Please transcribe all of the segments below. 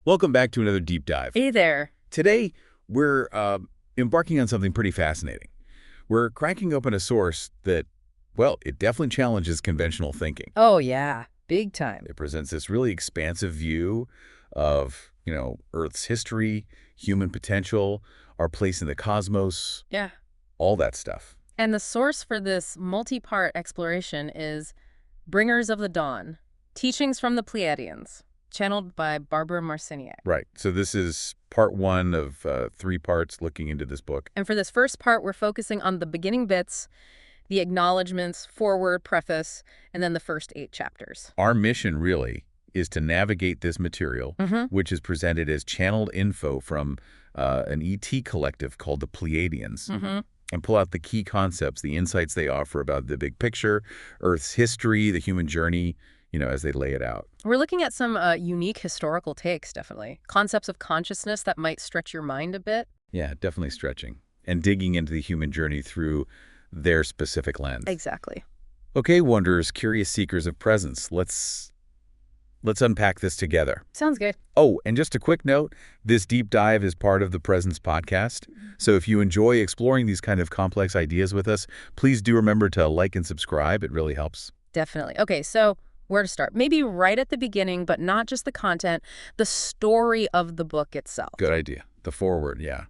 Welcome back to another deep dive. Hey there. Today, we're embarking on something pretty fascinating. We're cracking open a source that, well, it definitely challenges conventional thinking. Oh, yeah. Big time. It presents this really expansive view of, Earth's history, human potential, our place in the cosmos. Yeah. All that stuff. And the source for this multi-part exploration is Bringers of the Dawn, Teachings from the Pleiadians, channeled by Barbara Marciniak. Right. So this is part one of 3 parts looking into this book. And for this first part, we're focusing on the beginning bits, the acknowledgments, foreword, preface, and then the first 8 chapters. Our mission, really, is to navigate this material, which is presented as channeled info from an ET collective called the Pleiadians, and pull out the key concepts, the insights they offer about the big picture, Earth's history, the human journey, as they lay it out. We're looking at some unique historical takes, definitely. Concepts of consciousness that might stretch your mind a bit. Yeah, definitely stretching. And digging into the human journey through their specific lens. Exactly. Okay, wanderers, curious seekers of presence. Let's unpack this together. Sounds good. Oh, and just a quick note, this deep dive is part of the Presence podcast. So if you enjoy exploring these kind of complex ideas with us, please do remember to like and subscribe. It really helps. Definitely. Okay, so where to start? Maybe right at the beginning, but not just the content, the story of the book itself. Good idea. The foreword, yeah.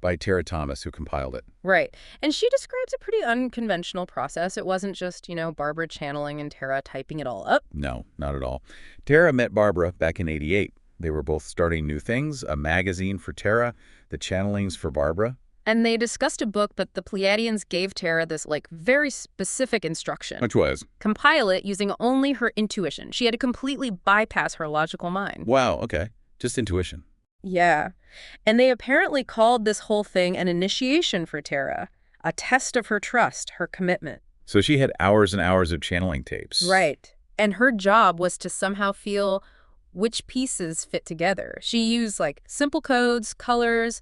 By Tera Thomas, who compiled it. Right. And she describes a pretty unconventional process. It wasn't just, Barbara channeling and Tera typing it all up. No, not at all. Tera met Barbara back in '88. They were both starting new things, a magazine for Tera, the channelings for Barbara. And they discussed a book, but the Pleiadians gave Tera this, very specific instruction. Which was? Compile it using only her intuition. She had to completely bypass her logical mind. Wow, okay. Just intuition. Yeah. And they apparently called this whole thing an initiation for Tera, a test of her trust, her commitment. So she had hours and hours of channeling tapes. Right. And her job was to somehow feel which pieces fit together. She used, simple codes, colors,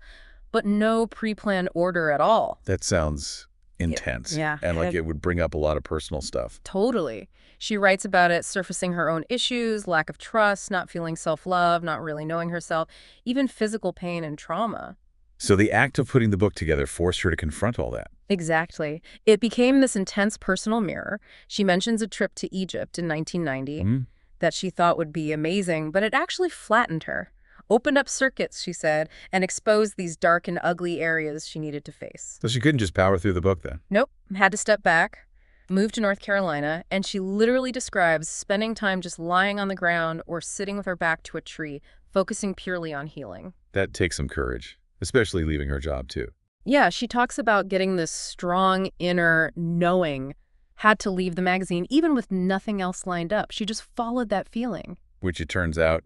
but no pre-planned order at all. That sounds intense. Yeah. And it would bring up a lot of personal stuff. Totally. She writes about it surfacing her own issues, lack of trust, not feeling self-love, not really knowing herself, even physical pain and trauma. So the act of putting the book together forced her to confront all that. Exactly. It became this intense personal mirror. She mentions a trip to Egypt in 1990 that she thought would be amazing, but it actually flattened her. Opened up circuits, she said, and exposed these dark and ugly areas she needed to face. So she couldn't just power through the book then? Nope. Had to step back. Moved to North Carolina, and she literally describes spending time just lying on the ground or sitting with her back to a tree, focusing purely on healing. That takes some courage, especially leaving her job, too. Yeah, she talks about getting this strong inner knowing, had to leave the magazine, even with nothing else lined up. She just followed that feeling. Which, it turns out,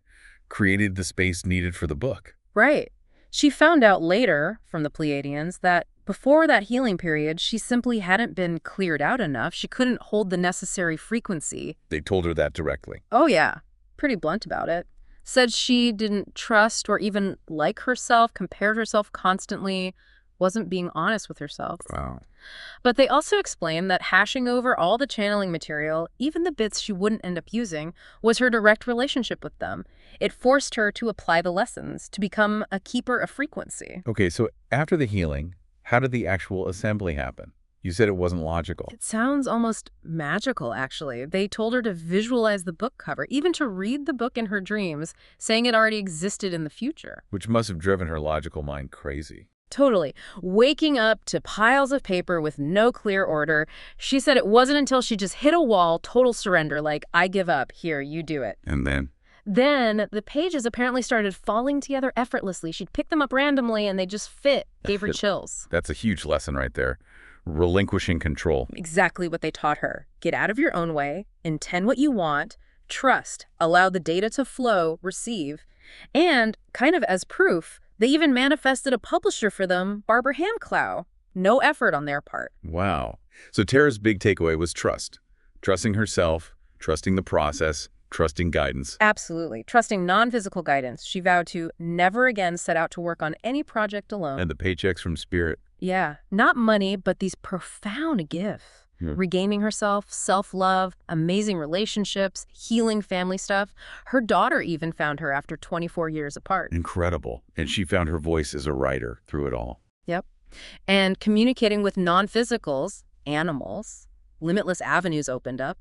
created the space needed for the book. Right. She found out later from the Pleiadians that before that healing period, she simply hadn't been cleared out enough. She couldn't hold the necessary frequency. They told her that directly. Oh, yeah. Pretty blunt about it. Said she didn't trust or even like herself, compared herself constantly, wasn't being honest with herself. Wow. But they also explained that hashing over all the channeling material, even the bits she wouldn't end up using, was her direct relationship with them. It forced her to apply the lessons, to become a keeper of frequency. Okay, so after the healing, how did the actual assembly happen? You said it wasn't logical. It sounds almost magical, actually. They told her to visualize the book cover, even to read the book in her dreams, saying it already existed in the future. Which must have driven her logical mind crazy. Totally. Waking up to piles of paper with no clear order, she said it wasn't until she just hit a wall, total surrender, I give up, here, you do it. And then? Then the pages apparently started falling together effortlessly. She'd pick them up randomly and they just fit. Gave her chills. That's a huge lesson right there. Relinquishing control. Exactly what they taught her. Get out of your own way, intend what you want, trust, allow the data to flow, receive, and, kind of as proof, they even manifested a publisher for them, Barbara Marciniak. No effort on their part. Wow. So Tera's big takeaway was trust. Trusting herself, trusting the process, trusting guidance. Absolutely. Trusting non-physical guidance. She vowed to never again set out to work on any project alone. And the paychecks from spirit. Yeah. Not money, but these profound gifts. regaining herself, self-love, amazing relationships, healing family stuff. Her daughter even found her after 24 years apart. Incredible. And she found her voice as a writer through it all. Yep. And communicating with non-physicals, animals, limitless avenues opened up.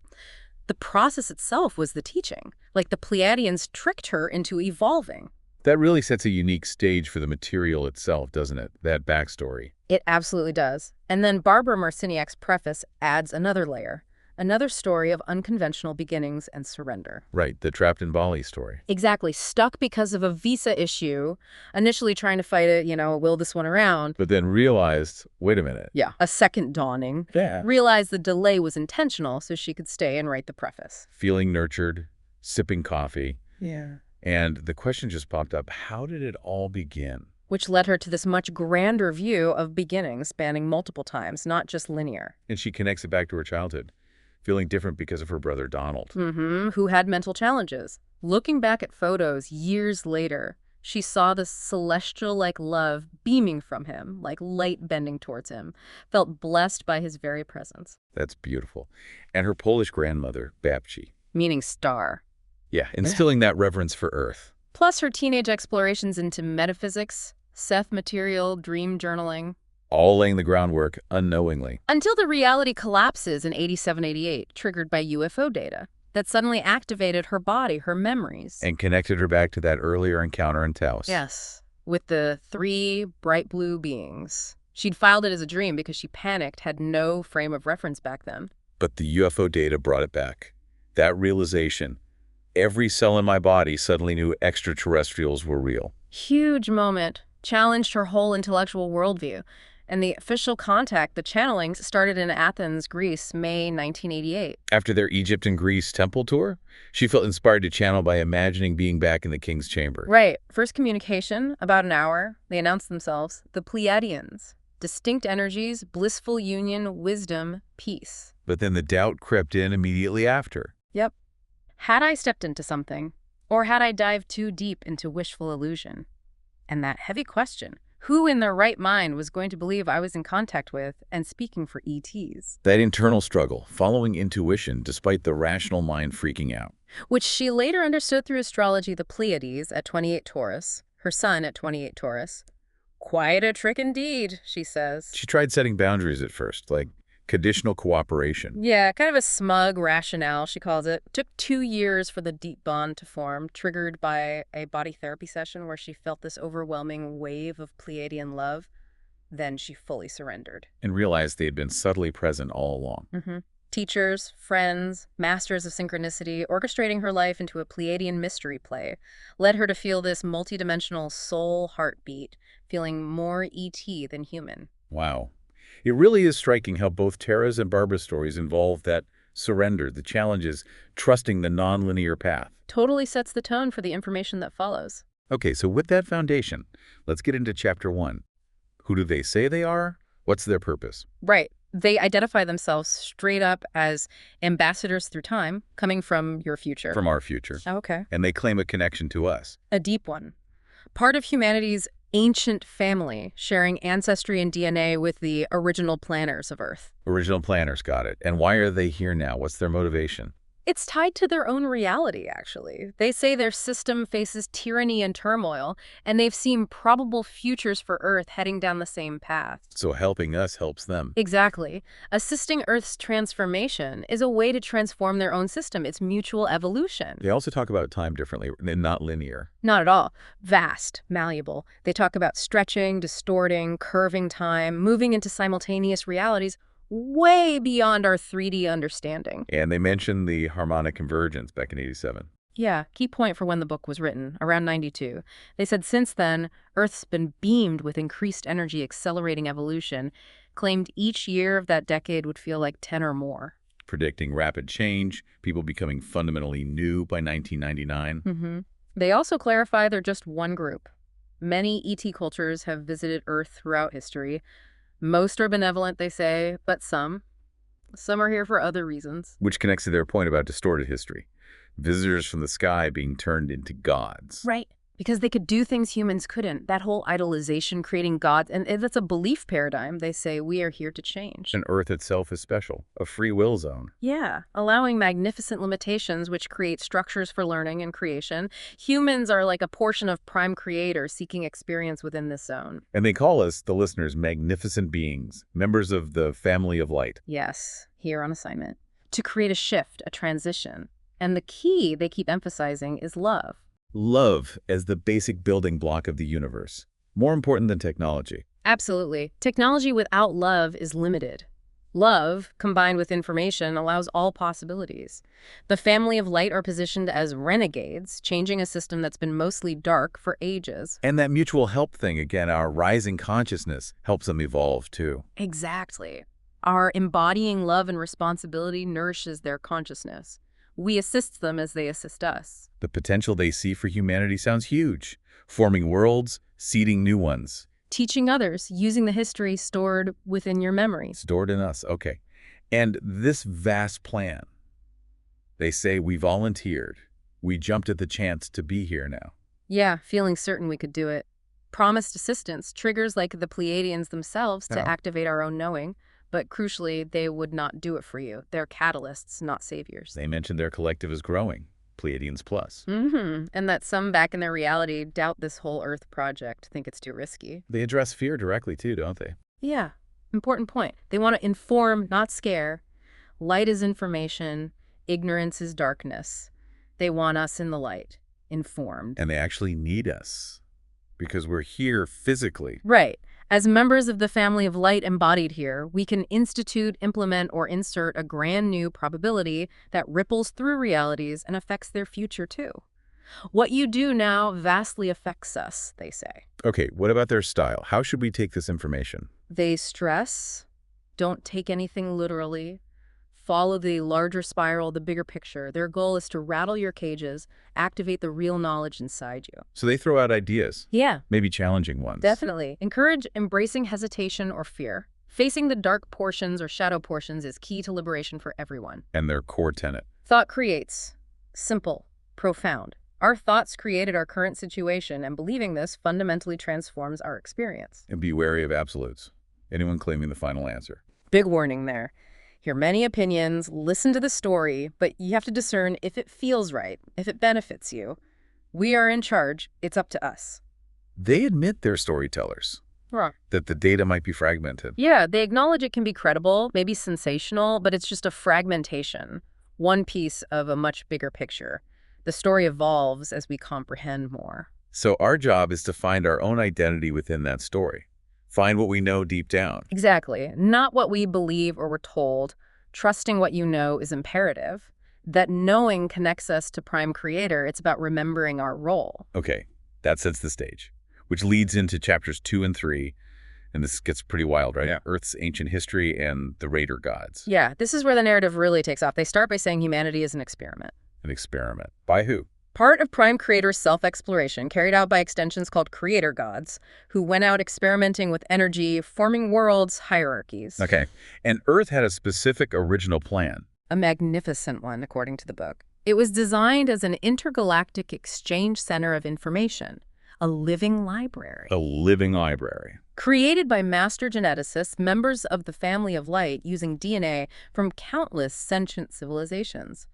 The process itself was the teaching. Like the Pleiadians tricked her into evolving. That really sets a unique stage for the material itself, doesn't it? That backstory. It absolutely does. And then Barbara Marciniak's preface adds another layer, another story of unconventional beginnings and surrender. Right, the Trapped in Bali story. Exactly. Stuck because of a visa issue, initially trying to fight it, will this one around. But then realized, wait a minute. Yeah, a second dawning. Yeah. Realized the delay was intentional so she could stay and write the preface. Feeling nurtured, sipping coffee. Yeah. And the question just popped up, how did it all begin? Which led her to this much grander view of beginnings spanning multiple times, not just linear. And she connects it back to her childhood, feeling different because of her brother Donald. Who had mental challenges. Looking back at photos years later, she saw this celestial-like love beaming from him, like light bending towards him, felt blessed by his very presence. That's beautiful. And her Polish grandmother, Babci. Meaning star. Yeah, instilling that reverence for Earth. Plus her teenage explorations into metaphysics, Seth material, dream journaling. All laying the groundwork unknowingly. Until the reality collapses in 87-88, triggered by UFO data, that suddenly activated her body, her memories. And connected her back to that earlier encounter in Taos. Yes, with the 3 bright blue beings. She'd filed it as a dream because she panicked, had no frame of reference back then. But the UFO data brought it back. That realization. Every cell in my body suddenly knew extraterrestrials were real. Huge moment. Challenged her whole intellectual worldview. And the official contact, the channeling, started in Athens, Greece, May 1988. After their Egypt and Greece temple tour, she felt inspired to channel by imagining being back in the king's chamber. Right. First communication, about an hour. They announced themselves, the Pleiadians. Distinct energies, blissful union, wisdom, peace. But then the doubt crept in immediately after. Yep. Had I stepped into something? Or had I dived too deep into wishful illusion? And that heavy question, who in their right mind was going to believe I was in contact with and speaking for ETs? That internal struggle, following intuition despite the rational mind freaking out. Which she later understood through astrology, the Pleiades at 28 Taurus, her sun at 28 Taurus. Quite a trick indeed, she says. She tried setting boundaries at first, like conditional cooperation. Yeah, kind of a smug rationale, she calls it. Took 2 years for the deep bond to form, triggered by a body therapy session where she felt this overwhelming wave of Pleiadian love. Then she fully surrendered. And realized they had been subtly present all along. Teachers, friends, masters of synchronicity, orchestrating her life into a Pleiadian mystery play, led her to feel this multidimensional soul heartbeat, feeling more ET than human. Wow. It really is striking how both Tera's and Barbara's stories involve that surrender, the challenges, trusting the nonlinear path. Totally sets the tone for the information that follows. Okay, so with that foundation, let's get into Chapter 1. Who do they say they are? What's their purpose? Right. They identify themselves straight up as ambassadors through time, coming from your future. From our future. Okay. And they claim a connection to us. A deep one. Part of humanity's ancient family, sharing ancestry and DNA with the original planners of Earth. Original planners, got it. And why are they here now? What's their motivation? It's tied to their own reality, actually. They say their system faces tyranny and turmoil, and they've seen probable futures for Earth heading down the same path. So helping us helps them. Exactly. Assisting Earth's transformation is a way to transform their own system. It's mutual evolution. They also talk about time differently, and not linear. Not at all. Vast, malleable. They talk about stretching, distorting, curving time, moving into simultaneous realities way beyond our 3D understanding. And they mentioned the harmonic convergence back in 87. Yeah, key point for when the book was written, around 92. They said since then, Earth's been beamed with increased energy accelerating evolution, claimed each year of that decade would feel like 10 or more. Predicting rapid change, people becoming fundamentally new by 1999. They also clarify they're just one group. Many ET cultures have visited Earth throughout history. Most are benevolent, they say, but some are here for other reasons. Which connects to their point about distorted history. Visitors from the sky being turned into gods. Right. Because they could do things humans couldn't. That whole idolization, creating gods, and that's a belief paradigm. They say we are here to change. And Earth itself is special, a free will zone. Yeah, allowing magnificent limitations which create structures for learning and creation. Humans are like a portion of prime creator seeking experience within this zone. And they call us, the listeners, magnificent beings, members of the family of light. Yes, here on assignment. To create a shift, a transition. And the key they keep emphasizing is love. Love as the basic building block of the universe. More important than technology. Absolutely. Technology without love is limited. Love, combined with information, allows all possibilities. The family of light are positioned as renegades, changing a system that's been mostly dark for ages. And that mutual help thing, again, our rising consciousness, helps them evolve too. Exactly. Our embodying love and responsibility nourishes their consciousness. We assist them as they assist us. The potential they see for humanity sounds huge. Forming worlds, seeding new ones. Teaching others, using the history stored within your memories. Stored in us, okay. And this vast plan, they say we volunteered. We jumped at the chance to be here now. Yeah, feeling certain we could do it. Promised assistance, triggers like the Pleiadians themselves to activate our own knowing. But crucially, they would not do it for you. They're catalysts, not saviors. They mentioned their collective is growing, Pleiadians Plus. And that some back in their reality doubt this whole Earth project, think it's too risky. They address fear directly too, don't they? Yeah, important point. They want to inform, not scare. Light is information, ignorance is darkness. They want us in the light, informed. And they actually need us because we're here physically. Right. As members of the family of light embodied here, we can institute, implement, or insert a grand new probability that ripples through realities and affects their future too. What you do now vastly affects us, they say. Okay, what about their style? How should we take this information? They stress, don't take anything literally, follow the larger spiral, the bigger picture. Their goal is to rattle your cages, activate the real knowledge inside you. So they throw out ideas. Yeah. Maybe challenging ones. Definitely. Encourage embracing hesitation or fear. Facing the dark portions or shadow portions is key to liberation for everyone. And their core tenet. Thought creates. Simple. Profound. Our thoughts created our current situation, and believing this fundamentally transforms our experience. And be wary of absolutes. Anyone claiming the final answer. Big warning there. Hear many opinions, listen to the story, but you have to discern if it feels right, if it benefits you. We are in charge. It's up to us. They admit they're storytellers. Right. That the data might be fragmented. Yeah, they acknowledge it can be credible, maybe sensational, but it's just a fragmentation, one piece of a much bigger picture. The story evolves as we comprehend more. So our job is to find our own identity within that story. Find what we know deep down. Exactly. Not what we believe or were told. Trusting what you know is imperative. That knowing connects us to Prime Creator. It's about remembering our role. Okay, that sets the stage, which leads into chapters 2 and 3. And this gets pretty wild, right? Yeah. Earth's ancient history and the Raider gods. Yeah, this is where the narrative really takes off. They start by saying humanity is an experiment. An experiment. By who? Part of Prime Creator's self-exploration, carried out by extensions called creator gods, who went out experimenting with energy, forming worlds, hierarchies. Okay. And Earth had a specific original plan. A magnificent one, according to the book. It was designed as an intergalactic exchange center of information, a living library. A living library. Created by master geneticists, members of the family of light using DNA from countless sentient civilizations.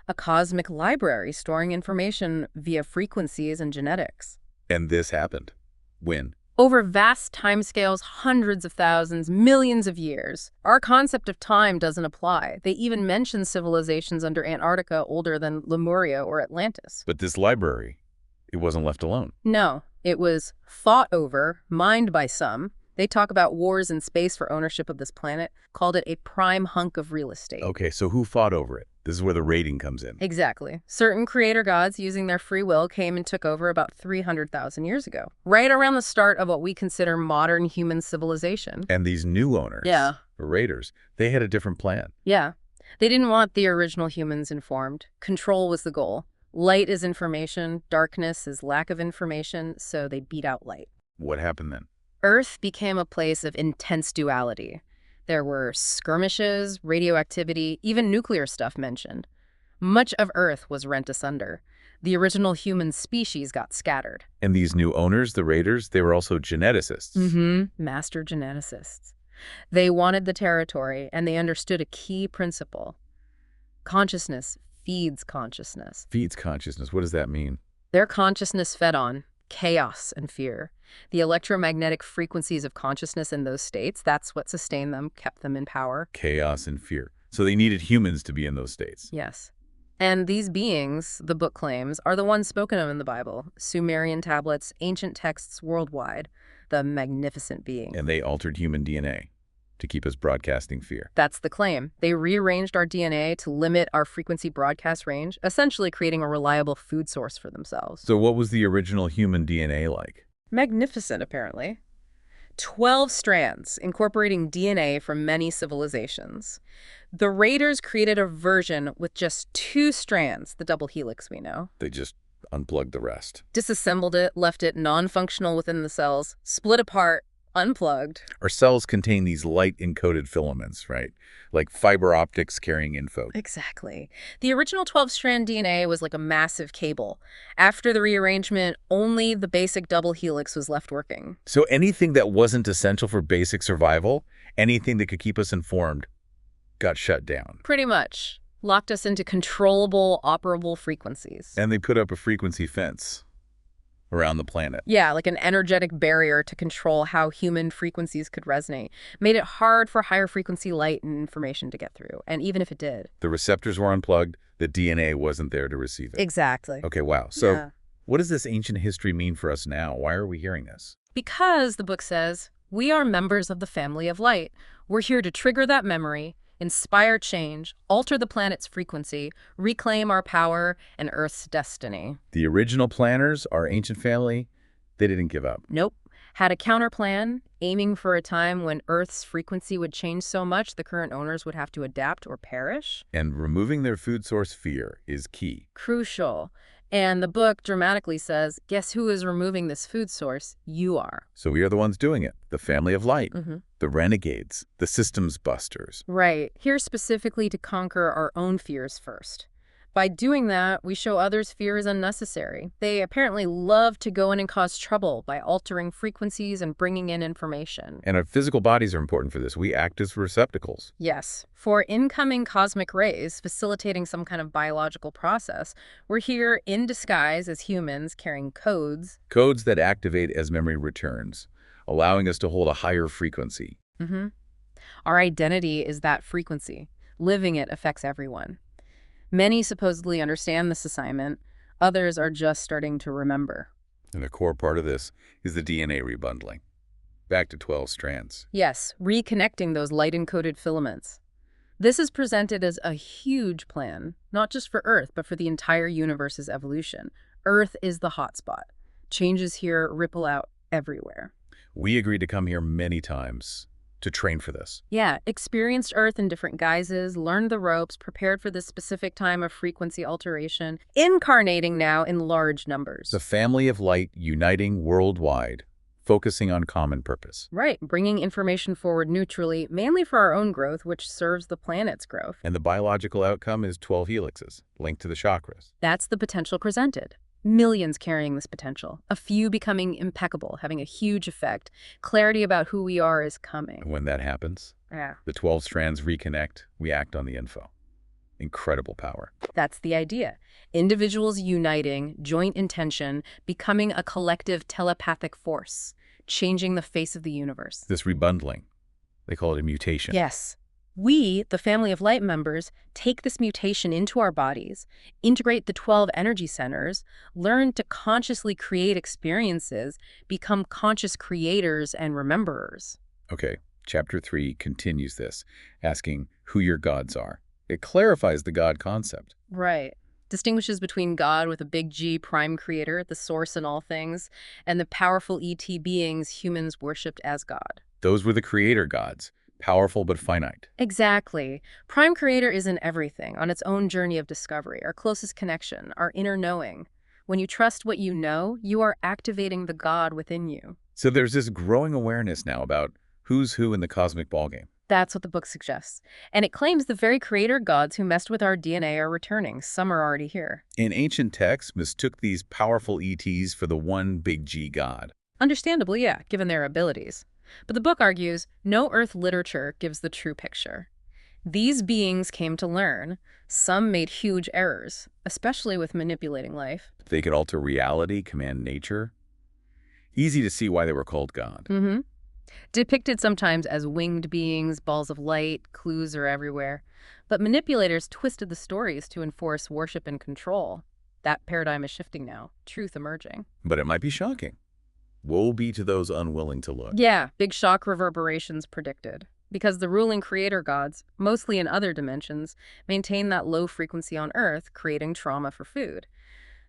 A cosmic library storing information via frequencies and genetics. And this happened. When? Over vast timescales, hundreds of thousands, millions of years. Our concept of time doesn't apply. They even mention civilizations under Antarctica older than Lemuria or Atlantis. But this library, it wasn't left alone. No, it was fought over, mined by some. They talk about wars in space for ownership of this planet, called it a prime hunk of real estate. Okay, so who fought over it? This is where the raiding comes in. Exactly. Certain creator gods, using their free will, came and took over about 300,000 years ago, right around the start of what we consider modern human civilization. And these new owners, Yeah. the raiders, they had a different plan. Yeah. They didn't want the original humans informed. Control was the goal. Light is information, darkness is lack of information, so they beat out light. What happened then? Earth became a place of intense duality. There were skirmishes, radioactivity, even nuclear stuff mentioned. Much of Earth was rent asunder. The original human species got scattered. And these new owners, the raiders, they were also geneticists. Master geneticists. They wanted the territory, and they understood a key principle. Consciousness feeds consciousness. Feeds consciousness. What does that mean? Their consciousness fed on chaos and fear. The electromagnetic frequencies of consciousness in those states, that's what sustained them, kept them in power. Chaos and fear. So they needed humans to be in those states. Yes. And these beings, the book claims, are the ones spoken of in the Bible. Sumerian tablets, ancient texts worldwide. The magnificent beings. And they altered human DNA to keep us broadcasting fear. That's the claim. They rearranged our DNA to limit our frequency broadcast range, essentially creating a reliable food source for themselves. So what was the original human DNA like? Magnificent, apparently. 12 strands, incorporating DNA from many civilizations. The raiders created a version with just 2 strands, the double helix we know. They just unplugged the rest. Disassembled it, left it non-functional within the cells, split apart, unplugged. Our cells contain these light-encoded filaments, right? Like fiber optics carrying info. Exactly. The original 12-strand DNA was like a massive cable. After the rearrangement, only the basic double helix was left working. So anything that wasn't essential for basic survival, anything that could keep us informed, got shut down. Pretty much. Locked us into controllable, operable frequencies. And they put up a frequency fence around the planet. Yeah, like an energetic barrier to control how human frequencies could resonate. Made it hard for higher frequency light and information to get through. And even if it did. The receptors were unplugged. The DNA wasn't there to receive it. Exactly. Okay, wow. So what does this ancient history mean for us now? Why are we hearing this? Because, the book says, we are members of the family of light. We're here to trigger that memory, inspire change, alter the planet's frequency, reclaim our power and Earth's destiny. The original planners, our ancient family, they didn't give up. Nope. Had a counter plan, aiming for a time when Earth's frequency would change so much the current owners would have to adapt or perish. And removing their food source fear is key. Crucial. And the book dramatically says, guess who is removing this food source? You are. So we are the ones doing it. The family of light. The renegades. The systems busters. Right. Here specifically to conquer our own fears first. By doing that, we show others fear is unnecessary. They apparently love to go in and cause trouble by altering frequencies and bringing in information. And our physical bodies are important for this. We act as receptacles. Yes. For incoming cosmic rays, facilitating some kind of biological process, we're here in disguise as humans carrying codes. Codes that activate as memory returns, allowing us to hold a higher frequency. Our identity is that frequency. Living it affects everyone. Many supposedly understand this assignment. Others are just starting to remember. And the core part of this is the DNA rebundling. Back to 12 strands. Yes, reconnecting those light-encoded filaments. This is presented as a huge plan, not just for Earth, but for the entire universe's evolution. Earth is the hotspot. Changes here ripple out everywhere. We agreed to come here many times to train for this. Yeah, experienced Earth in different guises, learned the ropes, prepared for this specific time of frequency alteration, incarnating now in large numbers. The family of light uniting worldwide, focusing on common purpose. Right, bringing information forward neutrally, mainly for our own growth, which serves the planet's growth. And the biological outcome is 12 helixes, linked to the chakras. That's the potential presented. Millions carrying this potential. A few becoming impeccable, having a huge effect. Clarity about who we are is coming. And when that happens, Yeah. the 12 strands reconnect, we act on the info. Incredible power. That's the idea. Individuals uniting, joint intention, becoming a collective telepathic force, changing the face of the universe. This rebundling, they call it a mutation. Yes. We, the family of light members, take this mutation into our bodies, integrate the 12 energy centers, learn to consciously create experiences, become conscious creators and rememberers. Okay, chapter 3 continues this, asking who your gods are. It clarifies the God concept. Right. Distinguishes between God with a big G, prime creator, the source in all things, and the powerful ET beings humans worshipped as God. Those were the creator gods, powerful but finite. Exactly. Prime creator is in everything, on its own journey of discovery, our closest connection, our inner knowing. When you trust what you know, you are activating the God within you. So there's this growing awareness now about who's who in the cosmic ballgame. That's what the book suggests. And it claims the very creator gods who messed with our DNA are returning. Some are already here. In ancient texts, mistook these powerful ETs for the one big G god. Understandably, yeah, given their abilities. But the book argues no Earth literature gives the true picture. These beings came to learn. Some made huge errors, especially with manipulating life. They could alter reality, command nature. Easy to see why they were called God. Mm-hmm. Depicted sometimes as winged beings, balls of light, clues are everywhere. But manipulators twisted the stories to enforce worship and control. That paradigm is shifting now, truth emerging. But it might be shocking. Woe be to those unwilling to look. Yeah, big shock reverberations predicted. Because the ruling creator gods, mostly in other dimensions, maintain that low frequency on Earth, creating trauma for food.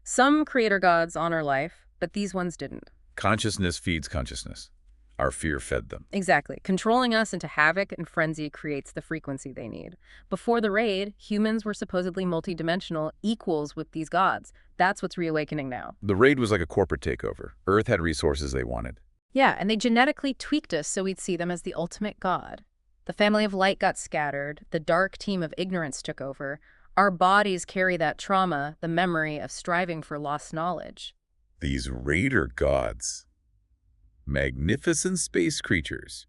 Some creator gods honor life, but these ones didn't. Consciousness feeds consciousness. Our fear fed them. Exactly. Controlling us into havoc and frenzy creates the frequency they need. Before the raid, humans were supposedly multidimensional equals with these gods. That's what's reawakening now. The raid was like a corporate takeover. Earth had resources they wanted. Yeah, and they genetically tweaked us so we'd see them as the ultimate god. The family of light got scattered. The dark team of ignorance took over. Our bodies carry that trauma, the memory of striving for lost knowledge. These raider gods. Magnificent space creatures.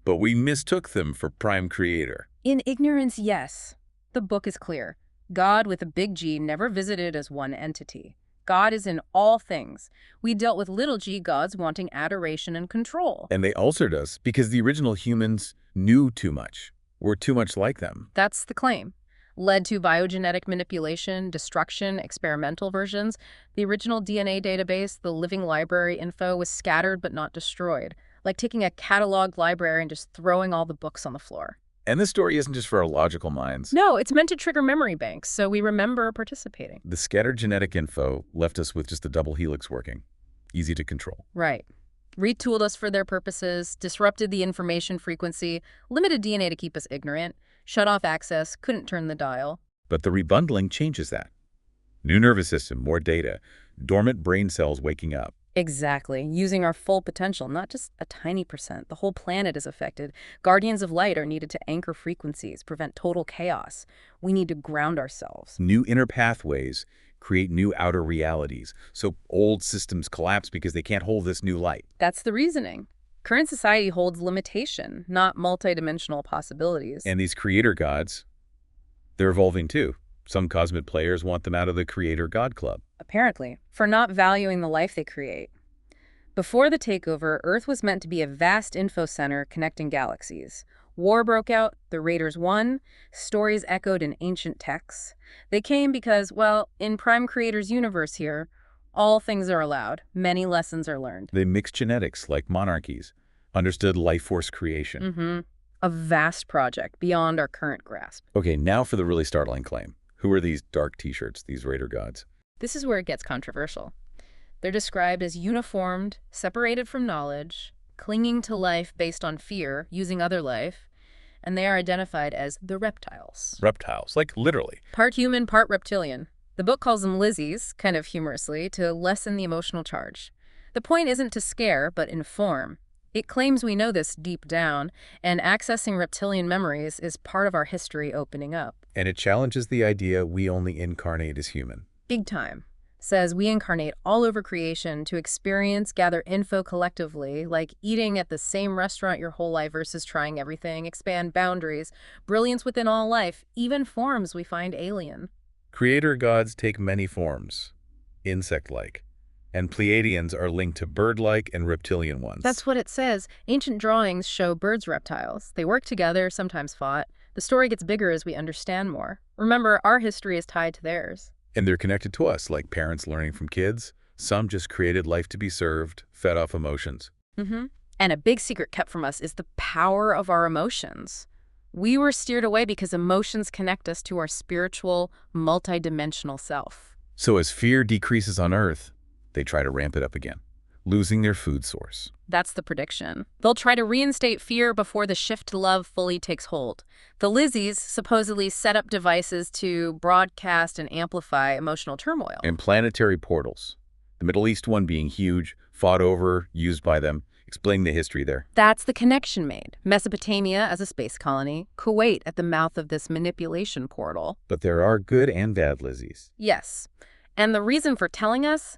But we mistook them for prime creator. In ignorance, yes. The book is clear. God with a big G never visited as one entity. God is in all things. We dealt with little g gods wanting adoration and control. And they altered us because the original humans knew too much. Were too much like them. That's the claim. Led to biogenetic manipulation, destruction, experimental versions. The original DNA database, the living library info, was scattered but not destroyed. Like taking a catalog library and just throwing all the books on the floor. And this story isn't just for our logical minds. No, it's meant to trigger memory banks, so we remember participating. The scattered genetic info left us with just a double helix working. Easy to control. Right. Retooled us for their purposes, disrupted the information frequency, limited DNA to keep us ignorant, shut off access, couldn't turn the dial. But the rebundling changes that. New nervous system, more data, dormant brain cells waking up. Exactly. Using our full potential, not just a tiny %. The whole planet is affected. Guardians of light are needed to anchor frequencies, prevent total chaos. We need to ground ourselves. New inner pathways create new outer realities. So old systems collapse because they can't hold this new light. That's the reasoning. Current society holds limitation, not multidimensional possibilities. And these creator gods, they're evolving too. Some cosmic players want them out of the creator god club. Apparently, for not valuing the life they create. Before the takeover, Earth was meant to be a vast info center connecting galaxies. War broke out, the Raiders won, stories echoed in ancient texts. They came because, well, in Prime Creator's universe here, all things are allowed. Many lessons are learned. They mixed genetics like monarchies, understood life force creation. A vast project beyond our current grasp. Okay, now for the really startling claim. Who are these dark t-shirts, these raider gods? This is where it gets controversial. They're described as uniformed, separated from knowledge, clinging to life based on fear, using other life, and they are identified as the reptiles. Reptiles, like literally. Part human, part reptilian. The book calls them Lizzies, kind of humorously, to lessen the emotional charge. The point isn't to scare, but inform. It claims we know this deep down, and accessing reptilian memories is part of our history opening up. And it challenges the idea we only incarnate as human. Big time. Says we incarnate all over creation to experience, gather info collectively, like eating at the same restaurant your whole life versus trying everything, expand boundaries, brilliance within all life, even forms we find alien. Creator gods take many forms, insect-like. And Pleiadians are linked to bird-like and reptilian ones. That's what it says. Ancient drawings show birds reptiles. They work together, sometimes fought. The story gets bigger as we understand more. Remember, our history is tied to theirs. And they're connected to us, like parents learning from kids. Some just created life to be served, fed off emotions. And a big secret kept from us is the power of our emotions. We were steered away because emotions connect us to our spiritual, multidimensional self. So as fear decreases on Earth, they try to ramp it up again, losing their food source. That's the prediction. They'll try to reinstate fear before the shift to love fully takes hold. The Lizzies supposedly set up devices to broadcast and amplify emotional turmoil. And planetary portals. The Middle East one being huge, fought over, used by them. Explain the history there. That's the connection made. Mesopotamia as a space colony, Kuwait at the mouth of this manipulation portal. But there are good and bad Lizzies. Yes. And the reason for telling us?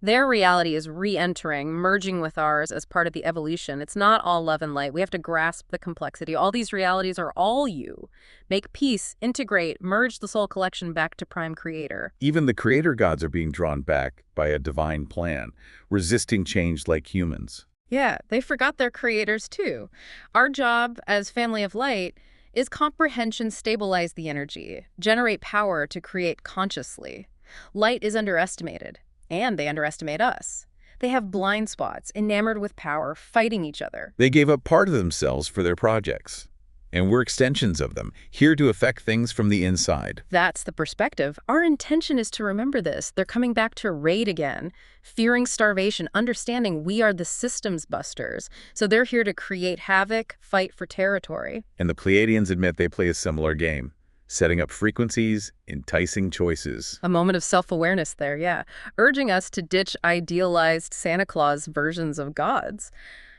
Their reality is re-entering, merging with ours as part of the evolution. It's not all love and light. We have to grasp the complexity. All these realities are all you. Make peace, integrate, merge the soul collection back to Prime Creator. Even the creator gods are being drawn back by a divine plan, resisting change like humans. Yeah, they forgot their creators too. Our job as family of light is comprehension, stabilize the energy, generate power to create consciously. Light is underestimated. And they underestimate us. They have blind spots, enamored with power, fighting each other. They gave up part of themselves for their projects. And we're extensions of them, here to affect things from the inside. That's the perspective. Our intention is to remember this. They're coming back to raid again, fearing starvation, understanding we are the systems busters. So they're here to create havoc, fight for territory. And the Pleiadians admit they play a similar game. Setting up frequencies, enticing choices. A moment of self-awareness there, yeah. Urging us to ditch idealized Santa Claus versions of gods.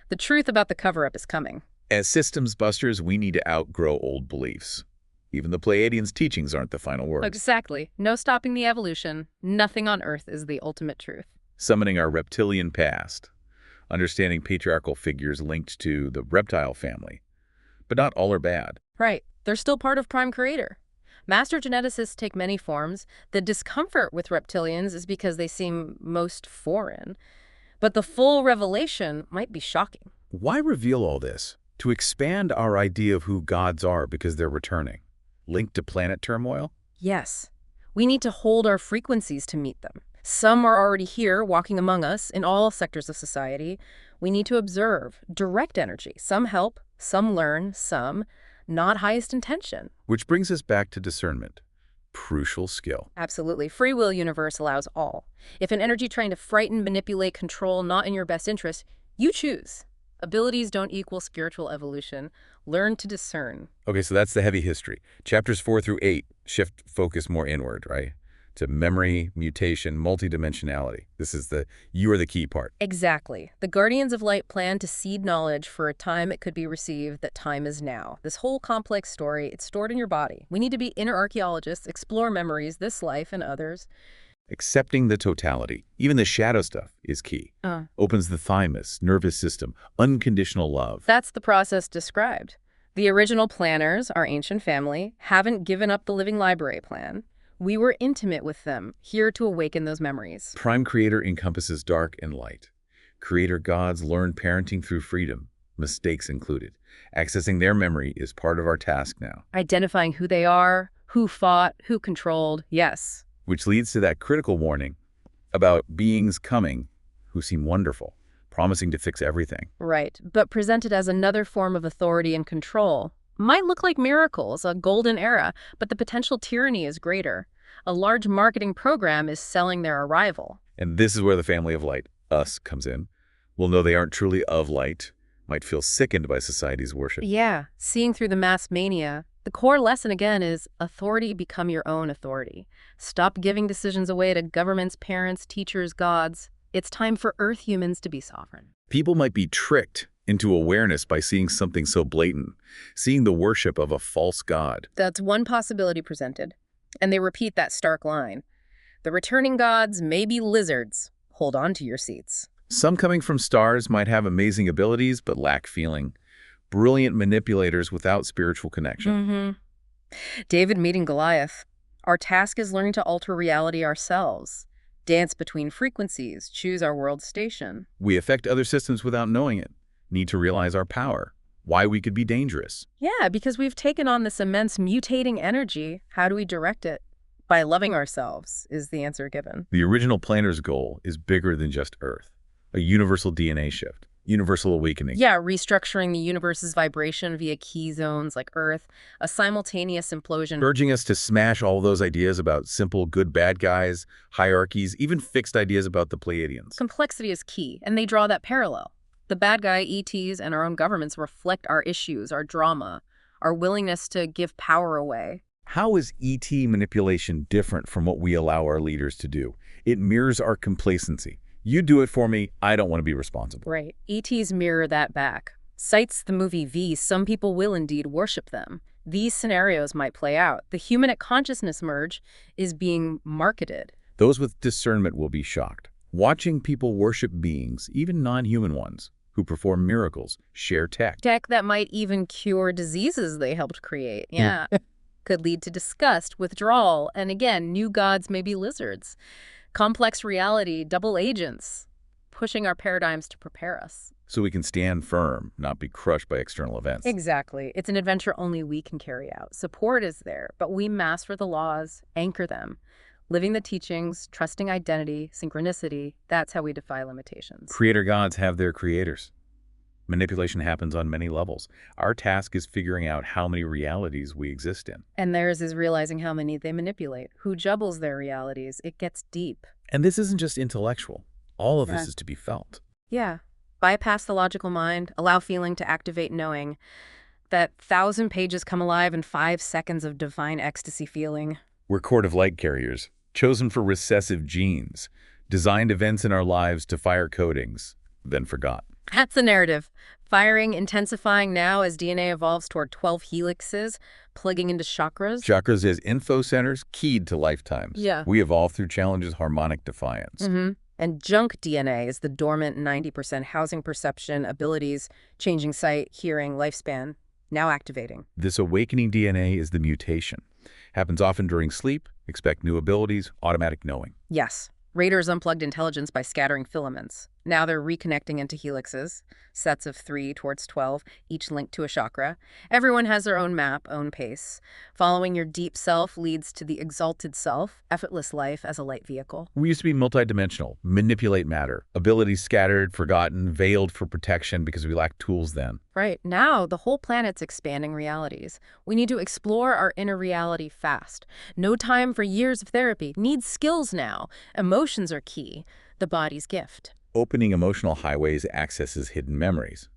The truth about the cover-up is coming. As systems busters, we need to outgrow old beliefs. Even the Pleiadians' teachings aren't the final word. Exactly. No stopping the evolution. Nothing on Earth is the ultimate truth. Summoning our reptilian past. Understanding patriarchal figures linked to the reptile family. But not all are bad. Right. They're still part of Prime Creator. Master geneticists take many forms. The discomfort with reptilians is because they seem most foreign. But the full revelation might be shocking. Why reveal all this? To expand our idea of who gods are because they're returning. Linked to planet turmoil? Yes. We need to hold our frequencies to meet them. Some are already here, walking among us, in all sectors of society. We need to observe, direct energy. Some help, some learn, some not highest intention. Which brings us back to discernment. Crucial skill. Absolutely. Free will universe allows all. If an energy trying to frighten, manipulate, control, not in your best interest, you choose. Abilities don't equal spiritual evolution. Learn to discern. Okay, so that's the heavy history. Chapters 4 through 8 shift focus more inward, right? To memory, mutation, multidimensionality. This is you are the key part. Exactly. The Guardians of Light plan to seed knowledge for a time it could be received, that time is now. This whole complex story, it's stored in your body. We need to be inner archaeologists, explore memories, this life and others. Accepting the totality, even the shadow stuff, is key. Opens the thymus, nervous system, unconditional love. That's the process described. The original planners, our ancient family, haven't given up the living library plan. We were intimate with them, here to awaken those memories. Prime Creator encompasses dark and light. Creator gods learn parenting through freedom, mistakes included. Accessing their memory is part of our task now. Identifying who they are, who fought, who controlled, yes. Which leads to that critical warning about beings coming who seem wonderful, promising to fix everything. Right, but presented as another form of authority and control. Might look like miracles, a golden era, but the potential tyranny is greater. A large marketing program is selling their arrival. And this is where the family of light, us, comes in. We'll know they aren't truly of light, might feel sickened by society's worship. Yeah, seeing through the mass mania. The core lesson again is authority become your own authority. Stop giving decisions away to governments, parents, teachers, gods. It's time for Earth humans to be sovereign. People might be tricked into awareness by seeing something so blatant, seeing the worship of a false god. That's one possibility presented. And they repeat that stark line. The returning gods may be lizards. Hold on to your seats. Some coming from stars might have amazing abilities but lack feeling. Brilliant manipulators without spiritual connection. David meeting Goliath. Our task is learning to alter reality ourselves. Dance between frequencies, choose our world station. We affect other systems without knowing it. Need to realize our power, why we could be dangerous. Yeah, because we've taken on this immense mutating energy. How do we direct it? By loving ourselves, is the answer given. The original planner's goal is bigger than just Earth. A universal DNA shift, universal awakening. Yeah, restructuring the universe's vibration via key zones like Earth, a simultaneous implosion. Urging us to smash all those ideas about simple good-bad guys, hierarchies, even fixed ideas about the Pleiadians. Complexity is key, and they draw that parallel. The bad guy ETs and our own governments reflect our issues, our drama, our willingness to give power away. How is ET manipulation different from what we allow our leaders to do? It mirrors our complacency. You do it for me. I don't want to be responsible. Right. ETs mirror that back. Cites the movie V, some people will indeed worship them. These scenarios might play out. The human at consciousness merge is being marketed. Those with discernment will be shocked. Watching people worship beings, even non-human ones, who perform miracles, share tech. Tech that might even cure diseases they helped create. Yeah. Could lead to disgust, withdrawal, and again, new gods may be lizards. Complex reality, double agents, pushing our paradigms to prepare us. So we can stand firm, not be crushed by external events. Exactly. It's an adventure only we can carry out. Support is there, but we master the laws, anchor them. Living the teachings, trusting identity, synchronicity, that's how we defy limitations. Creator gods have their creators. Manipulation happens on many levels. Our task is figuring out how many realities we exist in. And theirs is realizing how many they manipulate. Who jubbles their realities? It gets deep. And this isn't just intellectual. All of this is to be felt. Yeah. Bypass the logical mind, allow feeling to activate knowing. That 1,000 pages come alive in 5 seconds of divine ecstasy feeling. We're cord of light carriers, chosen for recessive genes, designed events in our lives to fire codings, then forgot. That's the narrative. Firing, intensifying now as DNA evolves toward 12 helixes, plugging into chakras. Chakras as info centers keyed to lifetimes. Yeah. We evolve through challenges, harmonic defiance. And junk DNA is the dormant 90% housing perception, abilities, changing sight, hearing, lifespan, now activating. This awakening DNA is the mutation. Happens often during sleep, expect new abilities, automatic knowing. Yes. Raiders unplugged intelligence by scattering filaments. Now they're reconnecting into helixes, sets of 3 towards 12, each linked to a chakra. Everyone has their own map, own pace. Following your deep self leads to the exalted self, effortless life as a light vehicle. We used to be multidimensional, manipulate matter, abilities scattered, forgotten, veiled for protection because we lacked tools then. Right. Now, the whole planet's expanding realities. We need to explore our inner reality fast. No time for years of therapy. Needs skills now. Emotions are key. The body's gift. Opening emotional highways accesses hidden memories.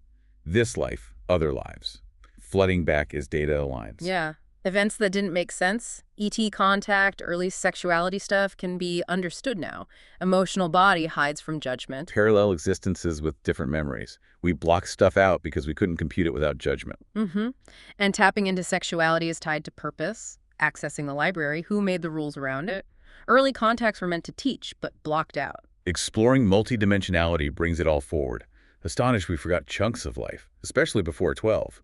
This life, other lives. Flooding back as data aligns. Yeah. Events that didn't make sense, ET contact, early sexuality stuff can be understood now. Emotional body hides from judgment. Parallel existences with different memories. We block stuff out because we couldn't compute it without judgment. And tapping into sexuality is tied to purpose, accessing the library, who made the rules around it. Early contacts were meant to teach, but blocked out. Exploring multidimensionality brings it all forward. Astonished we forgot chunks of life, especially before 12.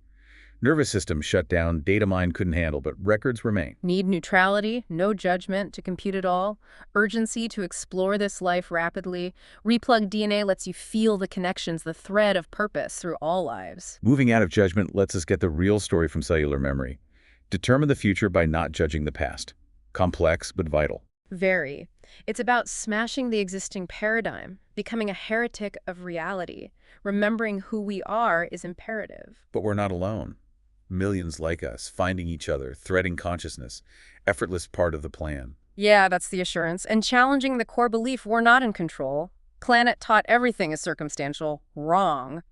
Nervous system shut down, data mine couldn't handle, but records remain. Need neutrality, no judgment to compute it all. Urgency to explore this life rapidly. Replug DNA lets you feel the connections, the thread of purpose through all lives. Moving out of judgment lets us get the real story from cellular memory. Determine the future by not judging the past. Complex, but vital. Very. It's about smashing the existing paradigm, becoming a heretic of reality. Remembering who we are is imperative. But we're not alone. Millions like us, finding each other, threading consciousness, effortless part of the plan. Yeah, that's the assurance. And challenging the core belief we're not in control. Planet taught everything is circumstantial. Wrong.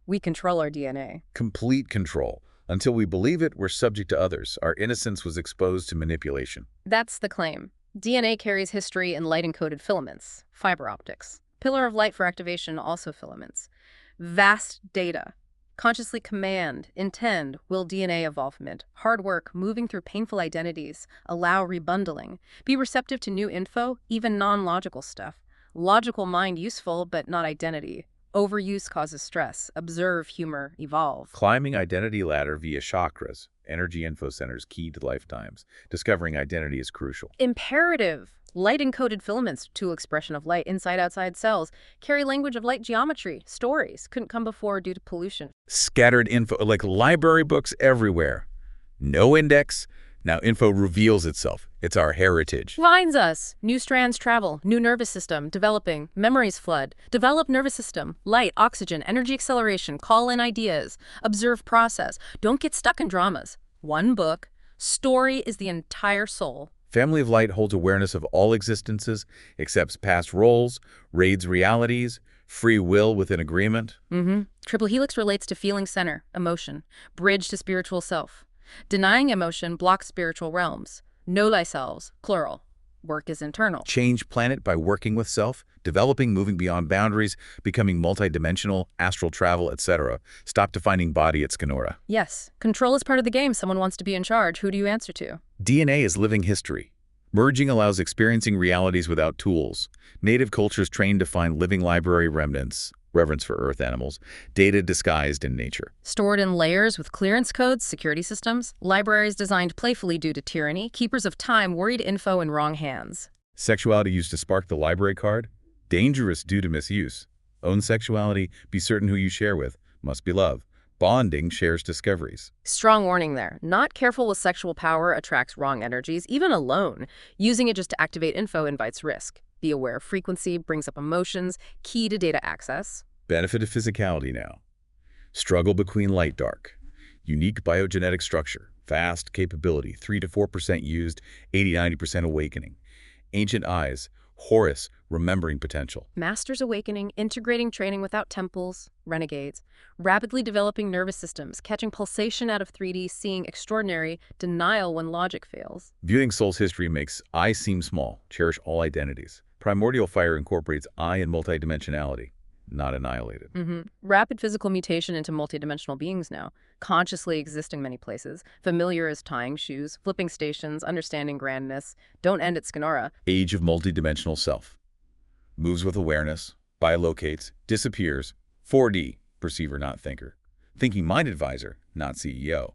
We control our DNA. Complete control. Until we believe it, we're subject to others. Our innocence was exposed to manipulation. That's the claim. DNA carries history in light-encoded filaments, fiber optics. Pillar of light for activation, also filaments. Vast data. Consciously command, intend, will DNA evolvement. Hard work, moving through painful identities. Allow rebundling. Be receptive to new info, even non-logical stuff. Logical mind useful, but not identity. Overuse causes stress. Observe, humor, evolve. Climbing identity ladder via chakras, energy info centers key to lifetimes. Discovering identity is crucial. Imperative. Light-encoded filaments, tool expression of light, inside-outside cells, carry language of light geometry, stories, couldn't come before due to pollution. Scattered info, like library books everywhere. No index. Now info reveals itself. It's our heritage. Finds us. New strands travel, new nervous system, developing, memories flood, develop nervous system, light, oxygen, energy acceleration, call in ideas, observe process. Don't get stuck in dramas. One book. Story is the entire soul. Family of Light holds awareness of all existences, accepts past roles, raids realities, free will within agreement. Triple helix relates to feeling center, emotion, bridge to spiritual self. Denying emotion blocks spiritual realms. Know thyself, plural. Work is internal. Change planet by working with self, developing, moving beyond boundaries, becoming multidimensional, astral travel, etc. Stop defining body at Scanora. Yes. Control is part of the game. Someone wants to be in charge. Who do you answer to? DNA is living history. Merging allows experiencing realities without tools. Native cultures trained to find living library remnants, reverence for earth animals, data disguised in nature. Stored in layers with clearance codes, security systems, libraries designed playfully due to tyranny, keepers of time worried info in wrong hands. Sexuality used to spark the library card? Dangerous due to misuse. Own sexuality, be certain who you share with, must be love. Bonding shares discoveries. Strong warning there. Not careful with sexual power attracts wrong energies, even alone. Using it just to activate info invites risk. Be aware of frequency, brings up emotions, key to data access. Benefit of physicality now. Struggle between light-dark. Unique biogenetic structure. Fast capability, 3 to 4% used, 80-90% awakening. Ancient eyes. Horus, remembering potential. Master's awakening, integrating training without temples, renegades, rapidly developing nervous systems, catching pulsation out of 3D, seeing extraordinary, denial when logic fails. Viewing soul's history makes I seem small, cherish all identities. Primordial fire incorporates I and multidimensionality, not annihilated. Rapid physical mutation into multidimensional beings now, consciously exist in many places. Familiar as tying shoes, flipping stations, understanding grandness. Don't end at Scanora. Age of multidimensional self. Moves with awareness, bilocates, disappears. 4D, perceiver not thinker. Thinking mind advisor, not CEO.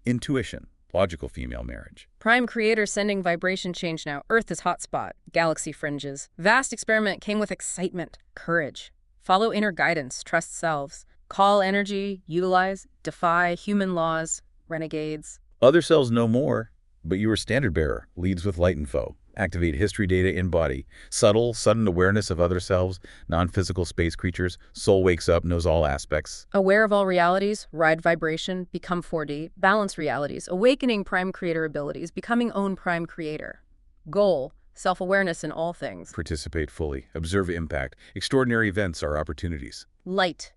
Intuition, logical female marriage. Prime creator sending vibration change now. Earth is hotspot. Galaxy fringes. Vast experiment came with excitement, courage. Follow inner guidance, trust selves. Call energy, utilize, defy human laws, renegades. Other selves know more, but you are standard bearer, leads with light info. Activate history data in body. Subtle, sudden awareness of other selves, non-physical space creatures. Soul wakes up, knows all aspects. Aware of all realities, ride vibration, become 4D, balance realities, awakening prime creator abilities, becoming own prime creator. Goal, self-awareness in all things. Participate fully. Observe impact. Extraordinary events are opportunities. Light,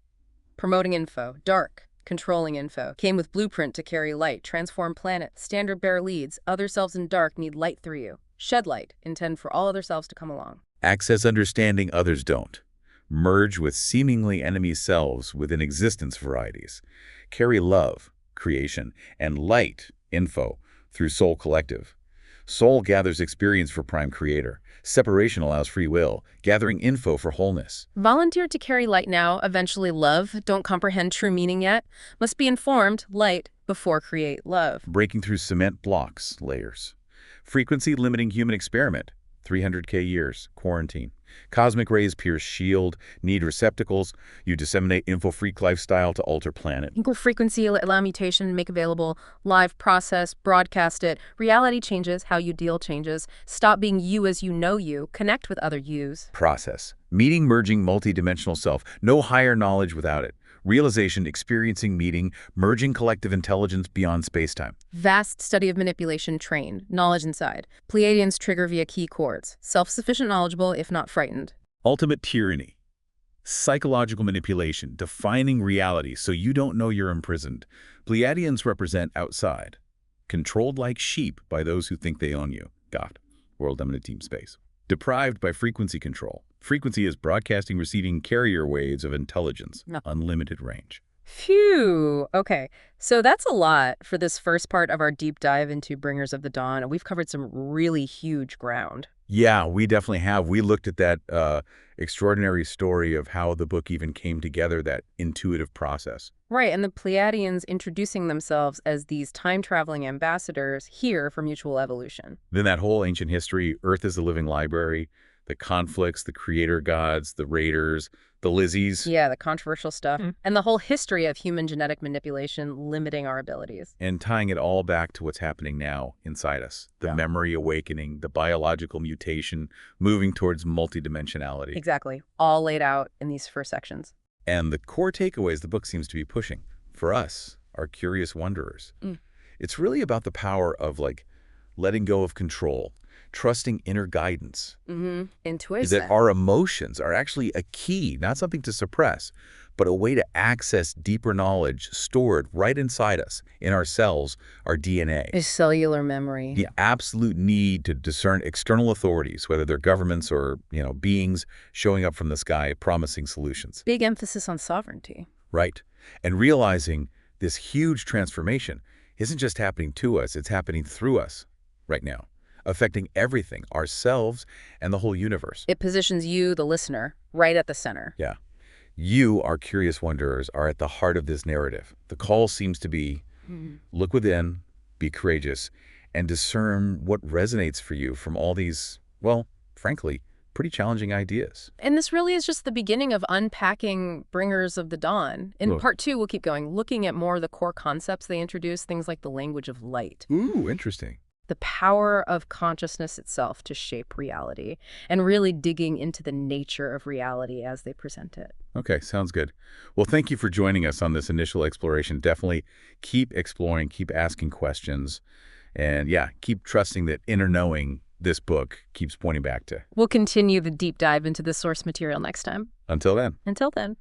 promoting info. Dark, controlling info. Came with blueprint to carry light, transform planet, standard bearer leads. Other selves in dark need light through you. Shed light, intend for all other selves to come along. Access understanding others don't. Merge with seemingly enemy selves within existence varieties. Carry love, creation, and light, info, through Soul Collective. Soul gathers experience for Prime Creator. Separation allows free will, gathering info for wholeness. Volunteer to carry light now, eventually love. Don't comprehend true meaning yet. Must be informed, light, before create love. Breaking through cement blocks, layers. Frequency limiting human experiment, 300K years, quarantine. Cosmic rays pierce shield, need receptacles. You disseminate info-freak lifestyle to alter planet. Equal frequency, allow mutation, make available, live process, broadcast it. Reality changes, how you deal changes. Stop being you as you know you, connect with other yous. Process. Meeting, merging, multidimensional self. No higher knowledge without it. Realization, experiencing, meeting, merging collective intelligence beyond space-time. Vast study of manipulation trained, knowledge inside. Pleiadians trigger via key chords. Self-sufficient knowledgeable, if not frightened. Ultimate tyranny. Psychological manipulation, defining reality so you don't know you're imprisoned. Pleiadians represent outside. Controlled like sheep by those who think they own you. God. World Dominant Team Space. Deprived by frequency control. Frequency is broadcasting, receiving carrier waves of intelligence. Unlimited range. Phew. Okay, so that's a lot for this first part of our deep dive into Bringers of the Dawn. We've covered some really huge ground. Yeah, we definitely have. We looked at that extraordinary story of how the book even came together, that intuitive process. Right, and the Pleiadians introducing themselves as these time-traveling ambassadors here for mutual evolution. Then that whole ancient history, Earth is a living library, the conflicts, the creator gods, the raiders, the Lizzies. Yeah, the controversial stuff. And the whole history of human genetic manipulation limiting our abilities. And tying it all back to what's happening now inside us. The memory awakening, the biological mutation, moving towards multidimensionality. Exactly. All laid out in these first sections. And the core takeaways the book seems to be pushing, for us, our curious wanderers. It's really about the power of, letting go of control, trusting inner guidance. Intuition. That our emotions are actually a key, not something to suppress, but a way to access deeper knowledge stored right inside us, in our cells, our DNA. A cellular memory. The absolute need to discern external authorities, whether they're governments or, beings showing up from the sky promising solutions. Big emphasis on sovereignty. Right. And realizing this huge transformation isn't just happening to us, it's happening through us right now, affecting everything, ourselves and the whole universe. It positions you, the listener, right at the center. Yeah. You, our curious wanderers, are at the heart of this narrative. The call seems to be, look within, be courageous, and discern what resonates for you from all these, well, frankly, pretty challenging ideas. And this really is just the beginning of unpacking Bringers of the Dawn. In part 2, we'll keep going, looking at more of the core concepts they introduce, things like the language of light. Ooh, interesting. The power of consciousness itself to shape reality, and really digging into the nature of reality as they present it. Okay, sounds good. Well, thank you for joining us on this initial exploration. Definitely keep exploring, keep asking questions, and yeah, keep trusting that inner knowing this book keeps pointing back to. We'll continue the deep dive into the source material next time. Until then. Until then.